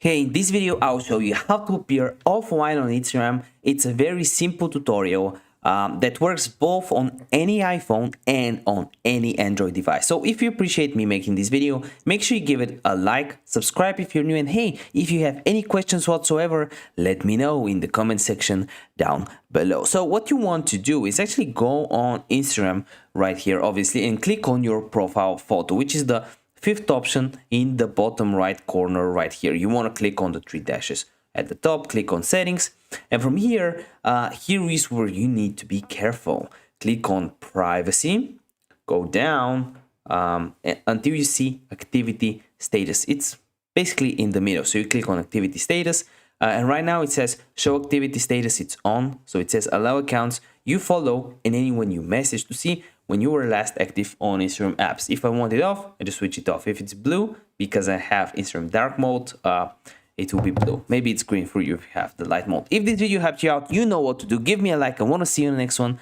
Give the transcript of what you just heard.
Hey, in this video, I'll show you how to appear offline on Instagram. It's a very simple tutorial that works both on any iPhone and on any Android device. So if you appreciate me making this video, make sure you give it a like, subscribe if you're new, and hey, if you have any questions whatsoever, let me know in the comment section down below. So what you want to do is actually go on Instagram right here, obviously, and click on your profile photo, which is the fifth option in the bottom right corner right here. You want to click on the three dashes at the top, click on settings, and from here, here is where you need to be careful. Click on privacy, go down until you see activity status. It's basically in the middle. So you click on activity status, and right now it says show activity status, it's on. So it says allow accounts you follow and anyone you message to see when you were last active on Instagram apps. If I want it off, I just switch it off. If it's blue, because I have Instagram dark mode, it will be blue. Maybe it's green for you if you have the light mode. If this video helped you out, you know what to do. Give me a like. I want to see you in the next one.